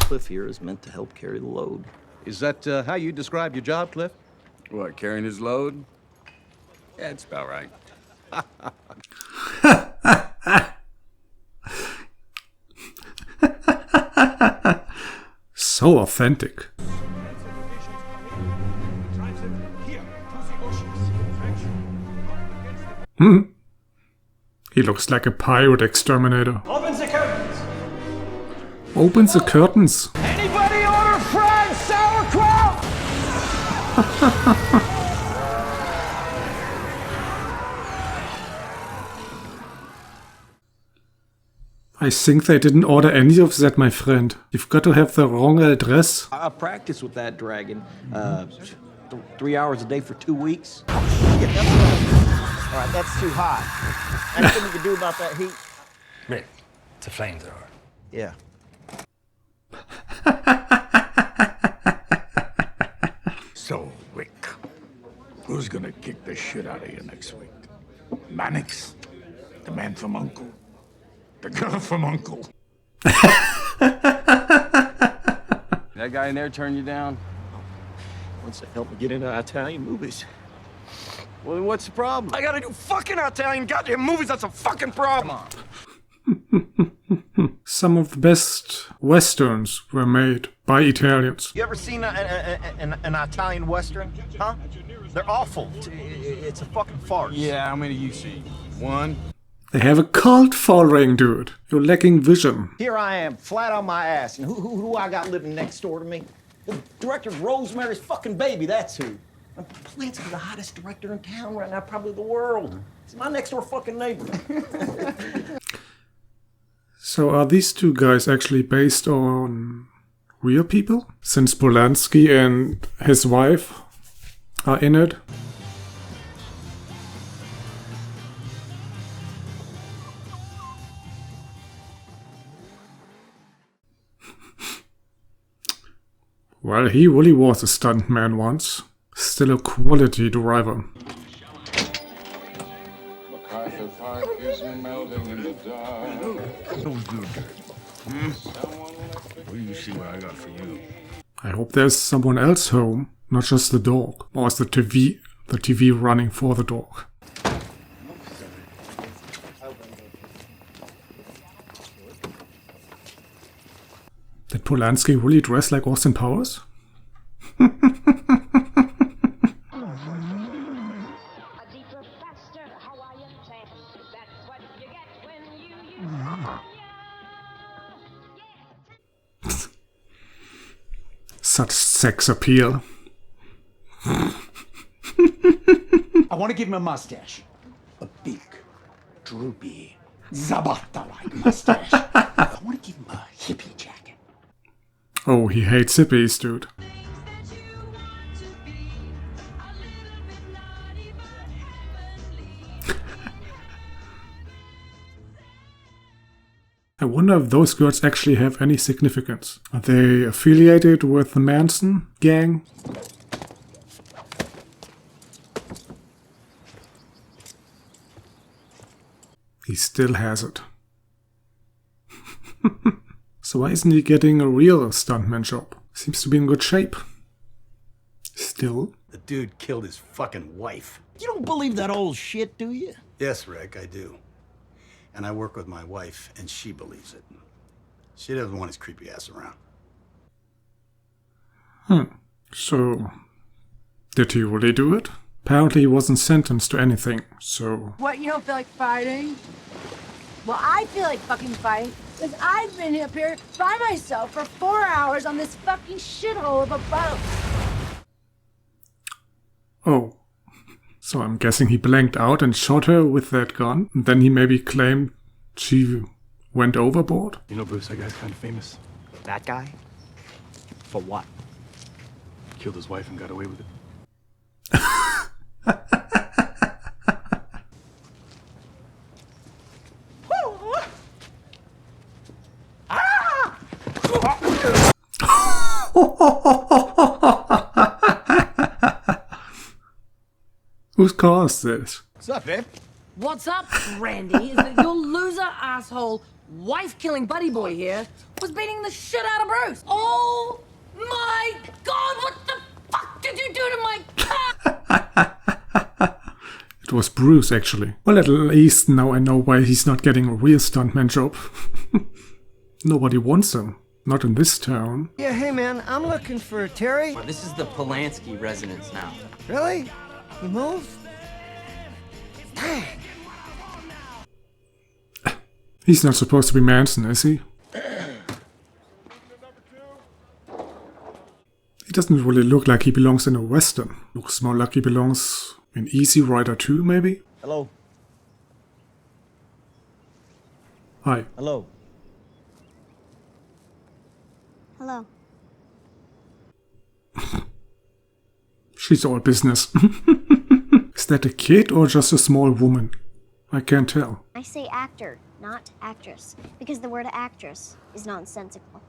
Cliff here is meant to help carry the load. Is that how you describe your job, Cliff? What, carrying his load? Yeah, it's about right. So authentic. He looks like a pirate exterminator. Open the curtains. Opens the curtains. Anybody order fried sauerkraut? I think they didn't order any of that, my friend. You've got to have the wrong address. I practice with that dragon 3 hours a day for 2 weeks. All right, that's too hot. Anything you can do about that heat? Rick, it's a flamethrower. Yeah. So, Rick, who's gonna kick the shit out of you next week? Mannix? The man from Uncle? The girl from Uncle? That guy in there turn you down? Wants to help me get into Italian movies. Well, then what's the problem? I gotta do fucking Italian goddamn movies. That's a fucking problem. Some of the best westerns were made by Italians. You ever seen an Italian Western? Huh? They're awful. It's a fucking farce. Yeah, how many you see? One? They have a cult following, dude. You're lacking vision. Here I am, flat on my ass, and who I got living next door to me? The director of Rosemary's fucking Baby, that's who. Polanski's the hottest director in town right now, probably the world. He's my next door fucking neighbor. So are these two guys actually based on real people? Since Polanski and his wife are in it? Well, he really was a stuntman once. Still a quality driver. MacArthur Park is melting in the dark. Who's good? Well, you see what I got for you. I hope there's someone else home, not just the dog. Or is the TV running for the dog? Did Polanski really dress like Austin Powers? Such sex appeal. I want to give him a mustache. A big, droopy, Zabata-like mustache. I want to give him a hippie jacket. Oh, he hates hippies, dude. I wonder if those girls actually have any significance. Are they affiliated with the Manson gang? He still has it. So why isn't he getting a real stuntman job? Seems to be in good shape. Still. The dude killed his fucking wife. You don't believe that old shit, do you? Yes, Rick, I do. And I work with my wife, and she believes it. She doesn't want his creepy ass around. So, did he really do it? Apparently he wasn't sentenced to anything, so... What, you don't feel like fighting? Well, I feel like fucking fighting, because I've been up here by myself for 4 hours on this fucking shithole of a boat. Oh. So I'm guessing he blanked out and shot her with that gun, and then he maybe claimed she went overboard? You know, Bruce, that guy's kind of famous. That guy? For what? Killed his wife and got away with it. Whose car is this? What's up, babe? What's up, Randy, is that your loser asshole wife-killing buddy boy here was beating the shit out of Bruce. Oh my God, what the fuck did you do to my cat? It was Bruce, actually. Well, at least now I know why he's not getting a real stuntman job. Nobody wants him. Not in this town. Yeah, hey man, I'm looking for Terry. This is the Polanski residence now. Really? He moved? Dang. He's not supposed to be Manson, is he? He doesn't really look like he belongs in a western. Looks more like he belongs in Easy Rider 2, maybe? Hello? Hi. Hello? Hello. She's all business. Is that a kid or just a small woman? I can't tell. I say actor, not actress, because the word actress is nonsensical.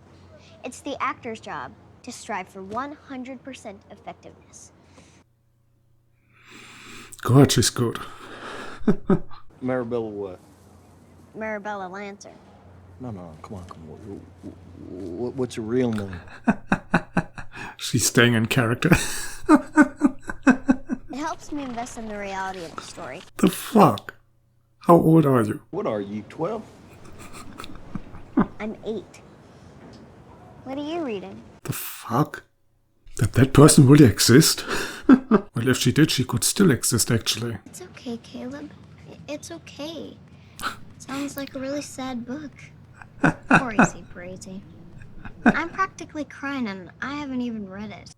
It's the actor's job to strive for 100% effectiveness. God, she's good. Maribella what? Marabella Lancer. No, come on. What's your real name? She's staying in character. It helps me invest in the reality of the story. The fuck? How old are you? What are you, 12? I'm 8. What are you reading? The fuck? Did that person really exist? Well, if she did, she could still exist, actually. It's okay, Caleb. It's okay. Sounds like a really sad book. Crazy, crazy. I'm practically crying and I haven't even read it.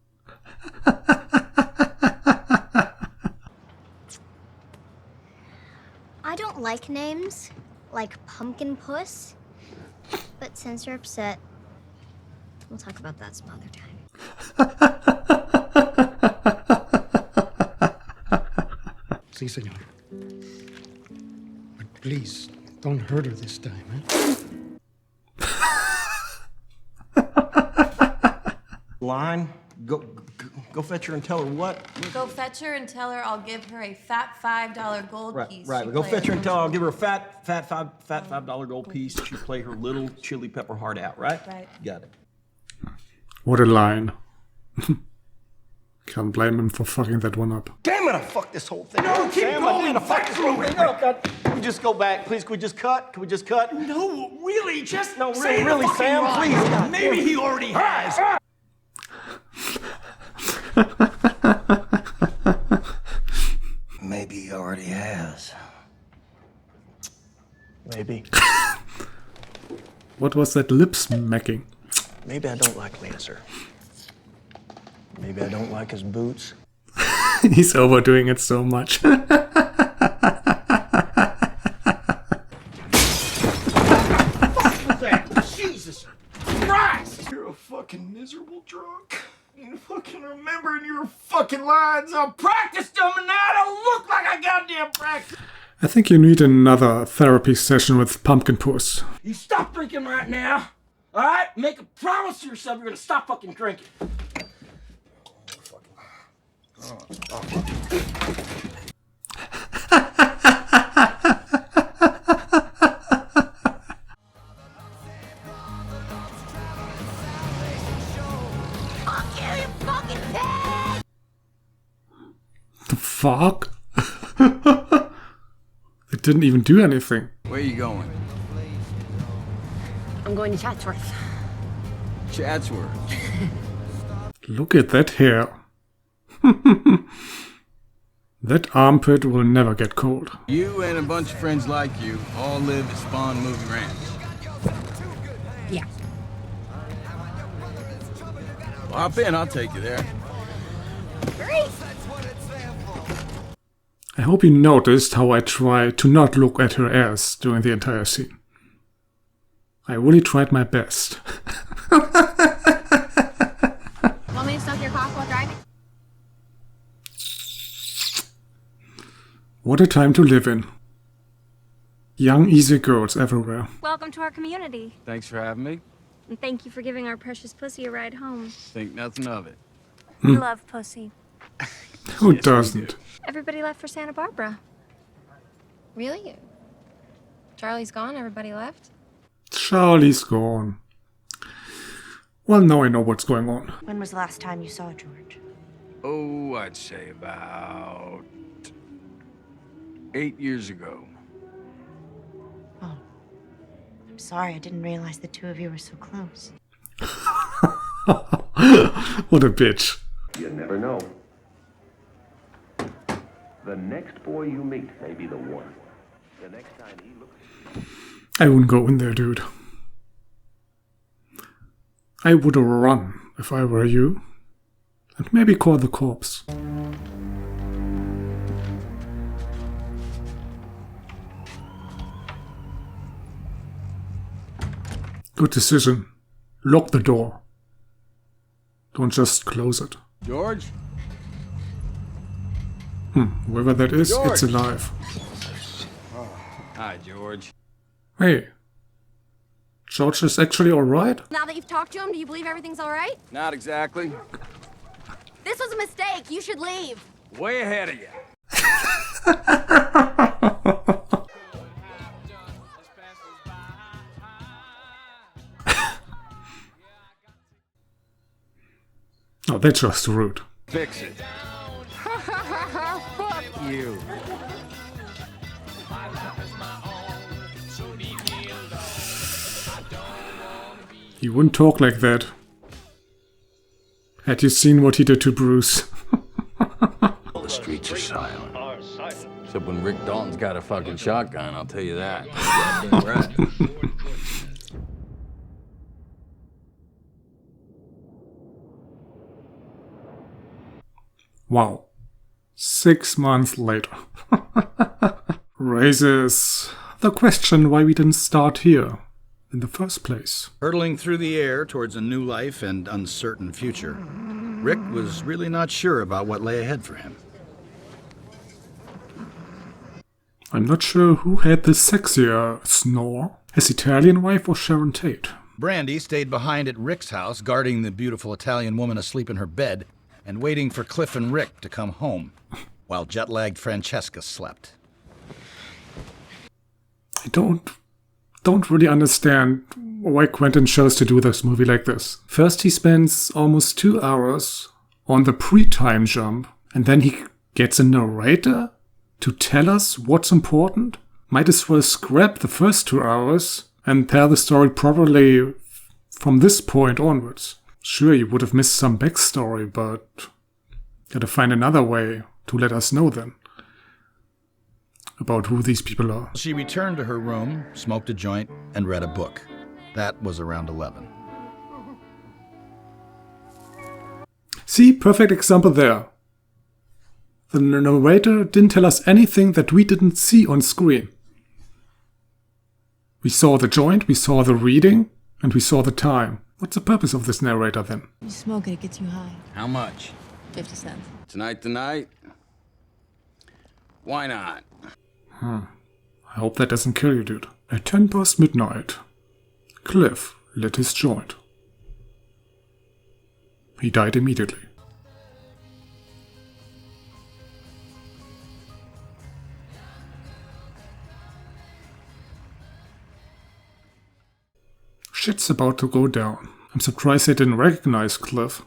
I don't like names, like Pumpkin Puss. But since you're upset, we'll talk about that some other time. Si, senor. But please, don't hurt her this time, eh? Line? Go fetch her and tell her what? Go fetch her and tell her I'll give her a fat $5 gold piece. Right. She Go plays fetch her and tell her I'll when give her a fat $5 gold piece. She play her little chili pepper heart out, right? Right. Got it. What a line. Can't blame him for fucking that one up. Damn it, I fucked this whole thing up. No, keep Sam, going. I fucked this whole thing up. Can we just go back? Please, can we just cut? No, really, just No, say really, the fucking Sam, line. please. God Maybe damn. he already has. Maybe he already has. Maybe. What was that lip smacking? Maybe I don't like Lancer. Maybe I don't like his boots. He's overdoing it so much. Jesus Christ! You're a fucking miserable drunk. You fucking remembering your fucking lines. I practiced them and now I don't look like I goddamn practiced. I think you need another therapy session with Pumpkin Puss. You stop drinking right now. Alright? Make a promise to yourself you're gonna stop fucking drinking. The fuck? It didn't even do anything. Where you going? I'm going to Chatsworth. Chatsworth. Look at that hair. That armpit will never get cold. You and a bunch of friends like you all live at Spawn Movie Ranch. Yeah. Well, hop in, I'll take you there. Great. I hope you noticed how I tried to not look at her ass during the entire scene. I really tried my best. Want me to stuff your cock while driving? What a time to live in. Young, easy girls everywhere. Welcome to our community. Thanks for having me. And thank you for giving our precious pussy a ride home. Think nothing of it. We love pussy. Who doesn't? Everybody left for Santa Barbara. Really? Charlie's gone, everybody left? Charlie's gone. Well, now I know what's going on. When was the last time you saw George? Oh, I'd say about 8 years ago. I'm sorry, I didn't realize the two of you were so close. What a bitch. You never know. The next boy you meet may be the one. The next time he looks... I wouldn't go in there, dude. I would run if I were you. And maybe call the cops. Good decision. Lock the door. Don't just close it. George? Whoever that is, George! it's alive. Hi, George. Hey. George is actually alright? Now that you've talked to him, do you believe everything's all right? Not exactly. This was a mistake. You should leave. Way ahead of you. Oh, that's just rude. Fix it. Fuck you. He wouldn't talk like that. Had you seen what he did to Bruce? All the streets are silent. Except when Rick Dalton's got a fucking shotgun, I'll tell you that. Goddamn right. Wow. 6 months later. Raises the question why we didn't start here in the first place. Hurtling through the air towards a new life and uncertain future, Rick was really not sure about what lay ahead for him. I'm not sure who had the sexier snore, his Italian wife or Sharon Tate. Brandy stayed behind at Rick's house, guarding the beautiful Italian woman asleep in her bed and waiting for Cliff and Rick to come home, while jet-lagged Francesca slept. I don't really understand why Quentin chose to do this movie like this. First he spends almost 2 hours on the pre-time jump, and then he gets a narrator to tell us what's important. Might as well scrap the first 2 hours and tell the story properly from this point onwards. Sure, you would have missed some backstory, but gotta find another way to let us know then about who these people are. She returned to her room, smoked a joint, and read a book. That was around 11. See, perfect example there. The narrator didn't tell us anything that we didn't see on screen. We saw the joint, we saw the reading, and we saw the time. What's the purpose of this narrator then? You smoke it, it gets you high. How much? 50 cents. Tonight? Why not? I hope that doesn't kill you, dude. At 10 past midnight, Cliff lit his joint. He died immediately. Shit's about to go down. I'm surprised they didn't recognize Cliff.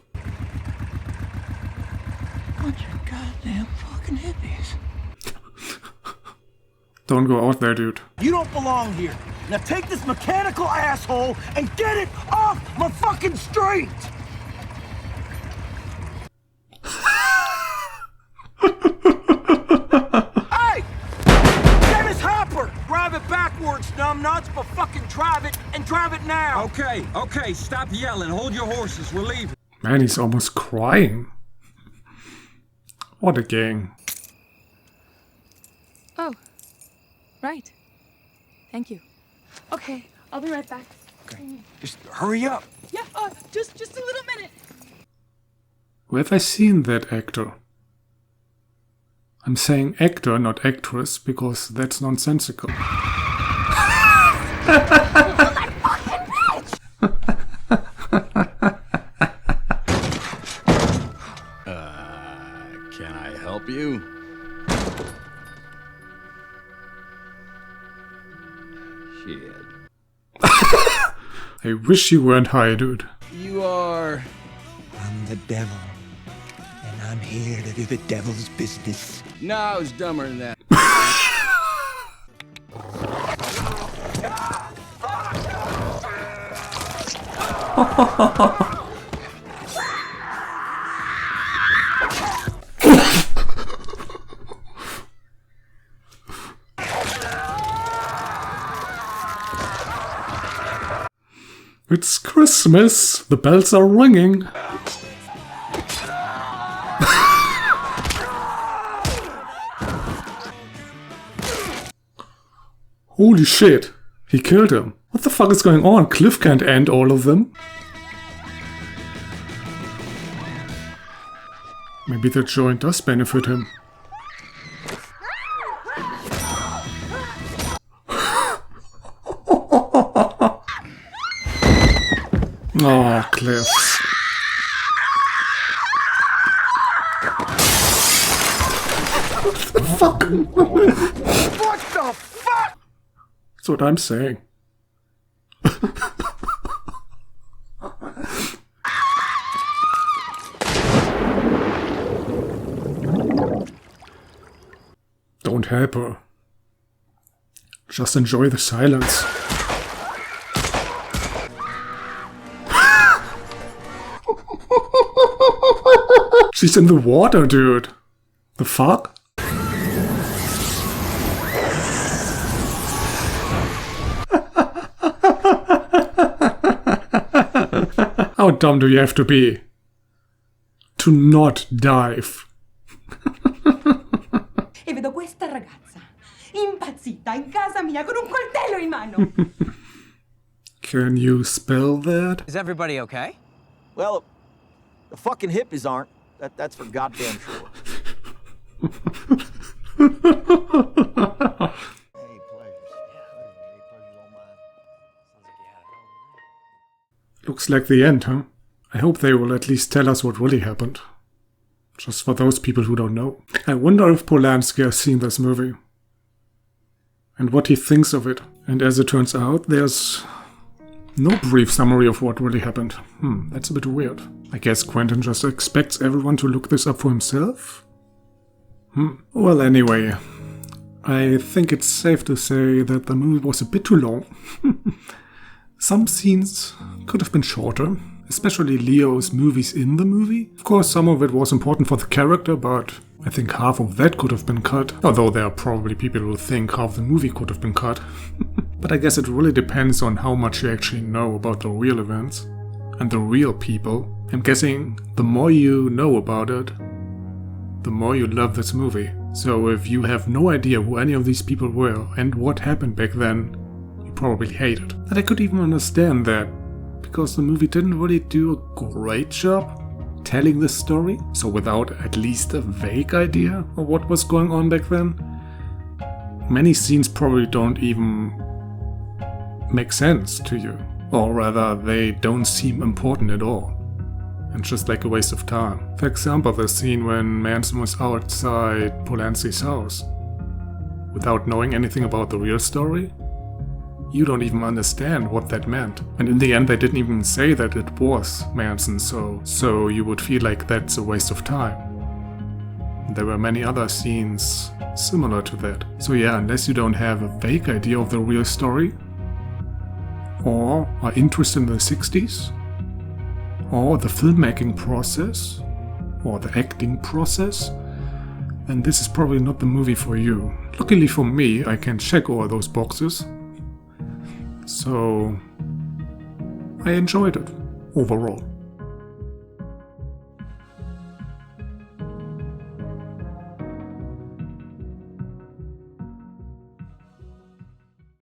Bunch of goddamn fucking hippies. Don't go out there, dude. You don't belong here. Now take this mechanical asshole and get it off my fucking street! Hey! Dennis Hopper! Drive it backwards, numbnuts, but fucking drive it and drive it now! Okay, stop yelling. Hold your horses. We're leaving. Man, he's almost crying. What a gang. Oh, right. Thank you. Okay, I'll be right back. Just hurry up. Yeah, just a little minute. Where have I seen that actor? I'm saying actor, not actress, because that's nonsensical. Can I help you? Shit. I wish you weren't high, dude. You are... I'm the devil, and I'm here to do the devil's business. No, I was dumber than that. It's Christmas. The bells are ringing. Holy shit. He killed him. What the fuck is going on? Cliff can't end all of them. Maybe the joint does benefit him. Oh, Cliff. What the fuck? What the fuck? That's what I'm saying. Don't help her. Just enjoy the silence. She's in the water, dude. The fuck? How dumb do you have to be? To not dive. E vedo questa ragazza impazzita in casa mia con un coltello in mano. Can you spell that? Is everybody okay? Well, the fucking hippies aren't. That's for goddamn sure. Looks like the end, huh? I hope they will at least tell us what really happened. Just for those people who don't know. I wonder if Polanski has seen this movie. And what he thinks of it. And as it turns out, there's no brief summary of what really happened. That's a bit weird. I guess Quentin just expects everyone to look this up for himself? Well, anyway, I think it's safe to say that the movie was a bit too long. Some scenes could have been shorter, especially Leo's movies in the movie. Of course, some of it was important for the character, but I think half of that could have been cut. Although there are probably people who think half the movie could have been cut. But I guess it really depends on how much you actually know about the real events and the real people. I'm guessing the more you know about it, the more you love this movie. So if you have no idea who any of these people were and what happened back then, you probably hate it. And I could even understand that, because the movie didn't really do a great job telling this story. So without at least a vague idea of what was going on back then, many scenes probably don't even make sense to you. Or rather, they don't seem important at all. And just like a waste of time. For example, the scene when Manson was outside Polanski's house. Without knowing anything about the real story, you don't even understand what that meant. And in the end, they didn't even say that it was Manson, so you would feel like that's a waste of time. And there were many other scenes similar to that. So yeah, unless you don't have a vague idea of the real story, or are interested in the 60s, or the filmmaking process, or the acting process, then this is probably not the movie for you. Luckily for me, I can check all those boxes. So I enjoyed it overall.